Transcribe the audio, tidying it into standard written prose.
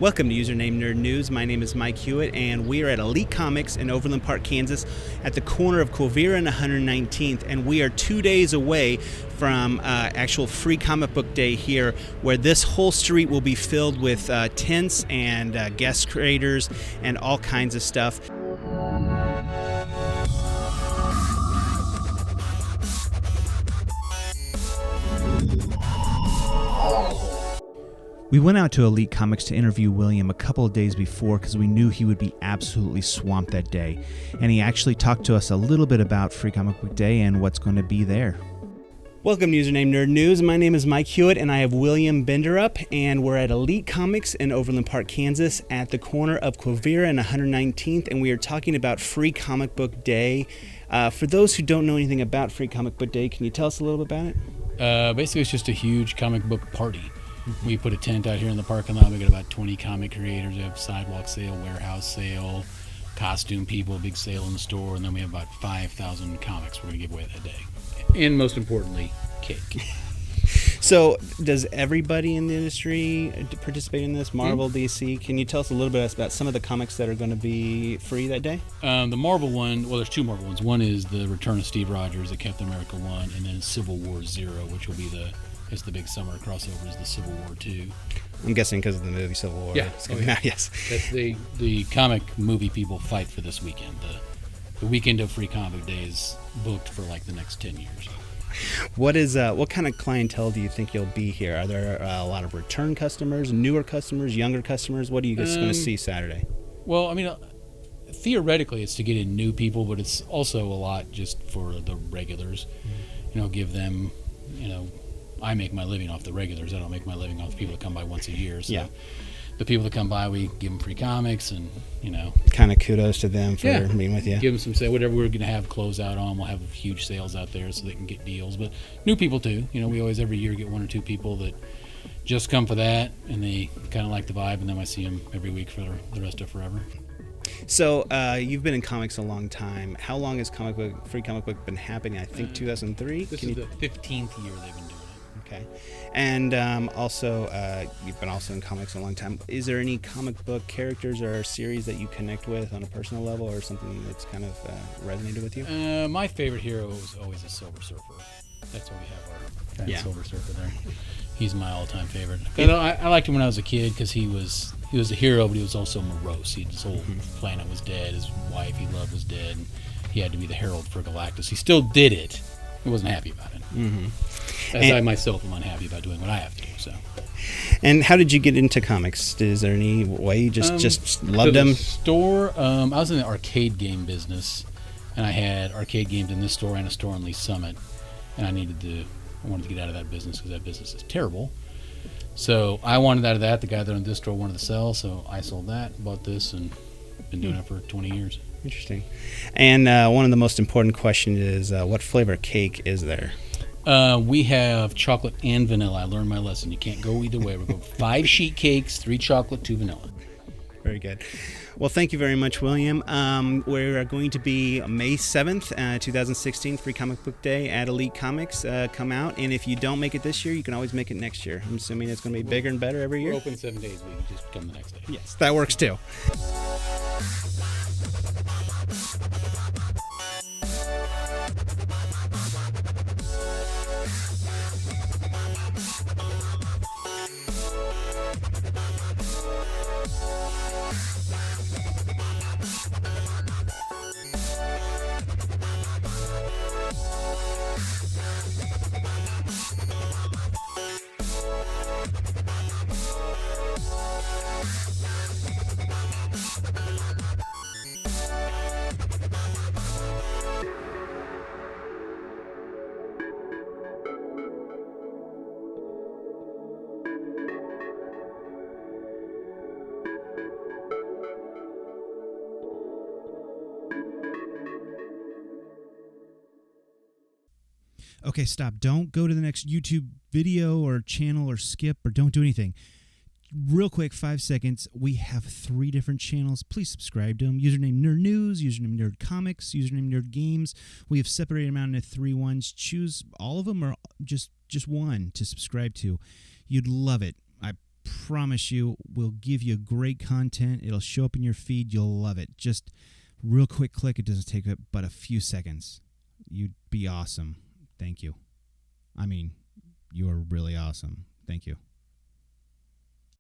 Welcome to Username Nerd News. My name is Mike Hewitt, and we are at Elite Comics in Overland Park, Kansas, at the corner of Quivira and 119th, and we are 2 days away from actual Free Comic Book Day here, where this whole street will be filled with tents and guest creators and all kinds of stuff. We went out to Elite Comics to interview William a couple of days before because we knew he would be absolutely swamped that day. And he actually talked to us a little bit about Free Comic Book Day and what's going to be there. Welcome to Username Nerd News. My name is Mike Hewitt, and I have William Binderup, and we're at Elite Comics in Overland Park, Kansas, at the corner of Quivira and 119th, and we are talking about Free Comic Book Day. For those who don't know anything about Free Comic Book Day, can you tell us a little bit about it? Basically, it's just a huge comic book party. We put a tent out here in the parking lot. We got about 20 comic creators. We have sidewalk sale, warehouse sale, costume people, big sale in the store, and then we have about 5,000 comics we're going to give away that day. And most importantly, cake. So, does everybody in the industry participate in this? Marvel, DC? Can you tell us a little bit about some of the comics that are going to be free that day? The Marvel one, well, there's two Marvel ones. One is the Return of Steve Rogers, the Captain America one, and then Civil War Zero, which will be the big summer crossover is the Civil War 2. I'm guessing because of the movie Civil War. Yeah. Yes. That's the comic movie people fight for this weekend. The weekend of Free Comic Day is booked for like the next 10 years. What kind of clientele do you think you'll be here? Are there a lot of return customers, newer customers, younger customers? What are you guys going to see Saturday? Well, I mean, theoretically it's to get in new people, but it's also a lot just for the regulars. Give them, I make my living off the regulars. I don't make my living off the people that come by once a year. So the people that come by, we give them free comics and, kind of kudos to them for being with you. Give them some sale. Whatever we're going to have close out on, we'll have huge sales out there so they can get deals. But new people too. We always every year get one or two people that just come for that and they kind of like the vibe, and then I see them every week for the rest of forever. So you've been in comics a long time. How long has Free Comic Book been happening? I think 2003? This is the 15th year they've been doing it. Okay. And also, you've been also in comics a long time. Is there any comic book characters or series that you connect with on a personal level, or something that's kind of resonated with you? My favorite hero was always the Silver Surfer. That's why we have our Silver Surfer there. He's my all-time favorite. I liked him when I was a kid because he was a hero, but he was also morose. His whole planet was dead. His wife he loved was dead. And he had to be the herald for Galactus. He still did it. He wasn't happy about it. I myself am unhappy about doing what I have to do. So. And how did you get into comics? Is there any way you just loved them? The store. I was in the arcade game business, and I had arcade games in this store and a store in Lee Summit, and I wanted to get out of that business because that business is terrible. So I wanted out of that. The guy that owned this store wanted to sell, so I sold that, bought this, and been doing it for 20 years. Interesting. And one of the most important questions is, what flavor cake is there? We have chocolate and vanilla. I learned my lesson. You can't go either way. We're going 5 sheet cakes, 3 chocolate, 2 vanilla. Very good. Well, thank you very much, William. We are going to be May 7th, 2016, Free Comic Book Day at Elite Comics. Come out, and if you don't make it this year, you can always make it next year. I'm assuming it's going to be bigger and better every year. We're open 7 days a week. You just come the next day. Yes, that works too. Okay, stop. Don't go to the next YouTube video or channel or skip or don't do anything. Real quick, 5 seconds. We have 3 different channels. Please subscribe to them. Username Nerd News, Username Nerd Comics, Username Nerd Games. We have separated them out into 3 ones. Choose all of them or just one to subscribe to. You'd love it. I promise you, we'll give you great content. It'll show up in your feed. You'll love it. Just real quick click. It doesn't take but a few seconds. You'd be awesome. Thank you. I mean, you are really awesome. Thank you.